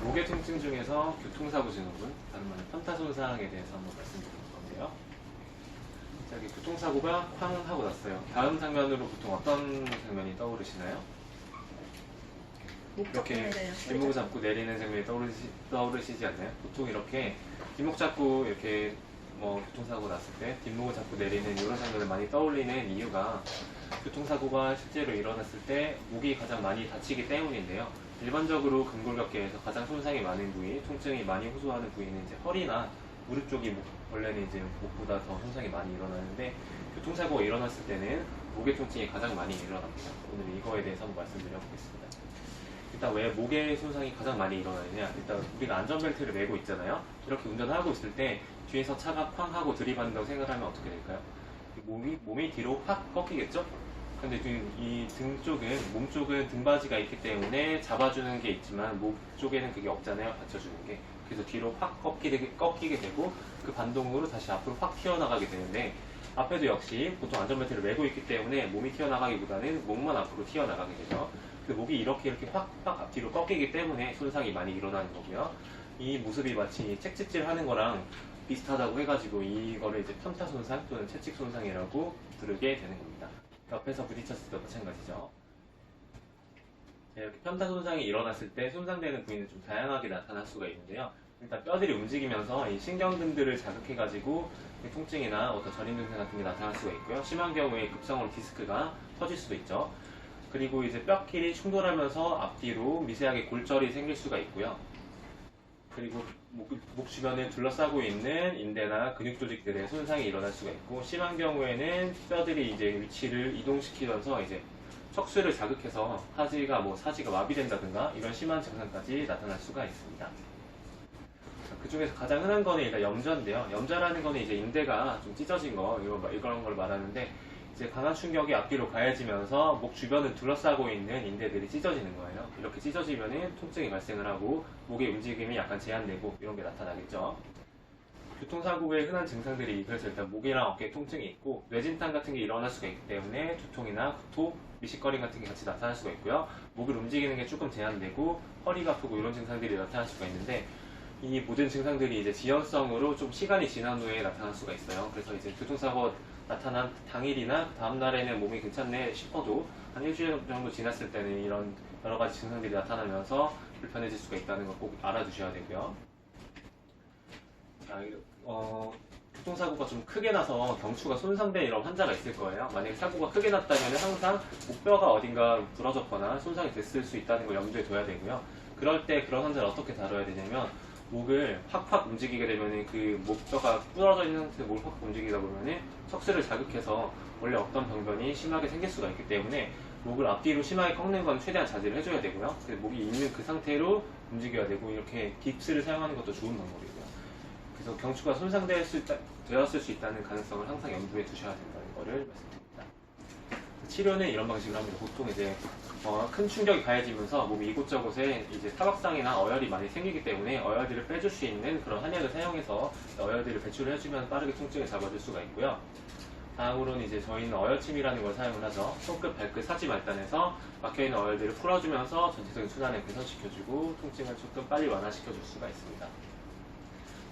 목의 통증 중에서 교통사고 증후군, 다른 말로 편타 손상에 대해서 한번 말씀드릴 건데요. 자, 여기 교통사고가 쾅 하고 났어요. 다음 장면으로 보통 어떤 장면이 떠오르시나요? 이렇게 뒷목을 잡고 내리는 장면이 떠오르시지 않나요? 보통 이렇게 뒷목 잡고 이렇게 교통사고 났을 때 뒷목을 잡고 내리는 이런 장면을 많이 떠올리는 이유가 교통사고가 실제로 일어났을 때 목이 가장 많이 다치기 때문인데요. 일반적으로 근골격계에서 가장 손상이 많은 부위, 통증이 많이 호소하는 부위는 이제 허리나 무릎 쪽이 원래는 이제 목보다 더 손상이 많이 일어나는데 교통사고가 일어났을 때는 목의 통증이 가장 많이 일어납니다. 오늘 이거에 대해서 한번 말씀드려 보겠습니다. 일단 왜 목의 손상이 가장 많이 일어나느냐, 일단 우리가 안전벨트를 매고 있잖아요. 이렇게 운전을 하고 있을 때 뒤에서 차가 쾅 하고 들이받는다고 생각하면 어떻게 될까요? 몸이 뒤로 확 꺾이겠죠? 근데 이 등 쪽은, 몸 쪽은 등받이가 있기 때문에 잡아주는 게 있지만 목 쪽에는 그게 없잖아요. 받쳐주는 게. 그래서 뒤로 확 꺾이게 되고 그 반동으로 다시 앞으로 확 튀어나가게 되는데, 앞에도 역시 보통 안전벨트를 매고 있기 때문에 몸이 튀어나가기보다는 목만 앞으로 튀어나가게 되죠. 그 목이 이렇게 확 앞뒤로 꺾이기 때문에 손상이 많이 일어나는 거고요. 이 모습이 마치 책찍질 하는 거랑 비슷하다고 해가지고 이거를 이제 편타 손상 또는 채찍 손상이라고 부르게 되는 겁니다. 옆에서 부딪혔을 때 마찬가지죠. 이렇게 편타 손상이 일어났을 때 손상되는 부위는 좀 다양하게 나타날 수가 있는데요. 일단 뼈들이 움직이면서 이 신경근들을 자극해가지고 통증이나 어떤 저림 증상 같은 게 나타날 수가 있고요. 심한 경우에 급성으로 디스크가 터질 수도 있죠. 그리고 이제 뼈끼리 충돌하면서 앞뒤로 미세하게 골절이 생길 수가 있고요. 그리고 목 주변에 둘러싸고 있는 인대나 근육 조직들의 손상이 일어날 수가 있고, 심한 경우에는 뼈들이 이제 위치를 이동시키면서 이제 척수를 자극해서 사지가 마비된다든가 이런 심한 증상까지 나타날 수가 있습니다. 그 중에서 가장 흔한 거는 일단 염좌인데요. 염좌라는 거는 이제 인대가 좀 찢어진 거, 이런 걸 말하는데, 이제 강한 충격이 앞뒤로 가해지면서 목 주변을 둘러싸고 있는 인대들이 찢어지는 거예요. 이렇게 찢어지면은 통증이 발생을 하고 목의 움직임이 약간 제한되고 이런 게 나타나겠죠. 교통사고의 흔한 증상들이 그래서 일단 목이랑 어깨 통증이 있고, 뇌진탕 같은 게 일어날 수가 있기 때문에 두통이나 구토, 미식거림 같은 게 같이 나타날 수가 있고요. 목을 움직이는 게 조금 제한되고 허리가 아프고 이런 증상들이 나타날 수가 있는데, 이 모든 증상들이 이제 지연성으로 좀 시간이 지난 후에 나타날 수가 있어요. 그래서 이제 교통사고 나타난 당일이나 다음 날에는 몸이 괜찮네 싶어도 한 일주일 정도 지났을 때는 이런 여러 가지 증상들이 나타나면서 불편해질 수가 있다는 거 꼭 알아두셔야 되고요. 자, 교통사고가 좀 크게 나서 경추가 손상된 이런 환자가 있을 거예요. 만약에 사고가 크게 났다면 항상 목뼈가 어딘가 부러졌거나 손상이 됐을 수 있다는 걸 염두에 둬야 되고요. 그럴 때 그런 환자를 어떻게 다뤄야 되냐면, 목을 확 움직이게 되면은 그 목뼈가 부러져 있는 상태에서 목을 확 움직이다 보면은 척수를 자극해서 원래 없던 병변이 심하게 생길 수가 있기 때문에 목을 앞뒤로 심하게 꺾는 건 최대한 자제를 해줘야 되고요. 목이 있는 그 상태로 움직여야 되고, 이렇게 깁스를 사용하는 것도 좋은 방법이고요. 그래서 경추가 손상되었을 수 있다는 가능성을 항상 염두에 두셔야 된다는 것을 말씀드립니다. 치료는 이런 방식으로 합니다. 보통 이제 큰 충격이 가해지면서 몸이 이곳저곳에 이제 타박상이나 어혈이 많이 생기기 때문에 어혈들을 빼줄 수 있는 그런 한약을 사용해서 어혈들을 배출을 해주면 빠르게 통증을 잡아줄 수가 있고요. 다음으로는 이제 저희는 어혈침이라는 걸 사용을 하죠. 손끝, 발끝, 사지 말단에서 막혀있는 어혈들을 풀어주면서 전체적인 순환을 개선시켜주고 통증을 조금 빨리 완화시켜줄 수가 있습니다.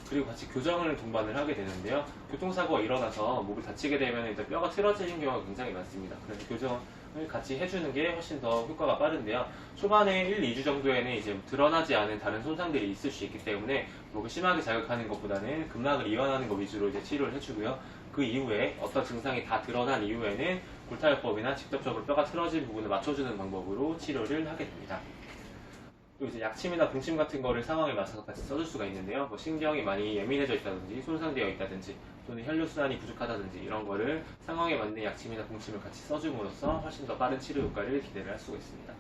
그리고 같이 교정을 동반을 하게 되는데요. 교통사고가 일어나서 목을 다치게 되면 일단 뼈가 틀어지는 경우가 굉장히 많습니다. 그래서 교정을 같이 해주는 게 훨씬 더 효과가 빠른데요. 초반에 1, 2주 정도에는 이제 드러나지 않은 다른 손상들이 있을 수 있기 때문에 목을 심하게 자극하는 것보다는 근막을 이완하는 것 위주로 이제 치료를 해주고요. 그 이후에 어떤 증상이 다 드러난 이후에는 골타요법이나 직접적으로 뼈가 틀어진 부분을 맞춰주는 방법으로 치료를 하게 됩니다. 또 이제 약침이나 분침 같은 거를 상황에 맞춰서 같이 써줄 수가 있는데요. 신경이 많이 예민해져 있다든지 손상되어 있다든지 또는 혈류순환이 부족하다든지 이런 거를 상황에 맞는 약침이나 분침을 같이 써줌으로써 훨씬 더 빠른 치료 효과를 기대를 할 수가 있습니다.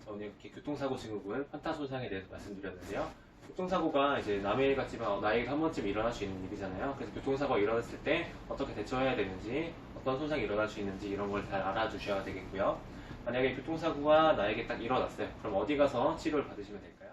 오늘 이렇게 교통사고 증후군, 편타 손상에 대해서 말씀드렸는데요. 교통사고가 이제 남의 일 같지만 나에게 한 번쯤 일어날 수 있는 일이잖아요. 그래서 교통사고가 일어났을 때 어떻게 대처해야 되는지, 어떤 손상이 일어날 수 있는지 이런 걸 잘 알아주셔야 되겠고요. 만약에 교통사고가 나에게 딱 일어났어요. 그럼 어디 가서 치료를 받으시면 될까요?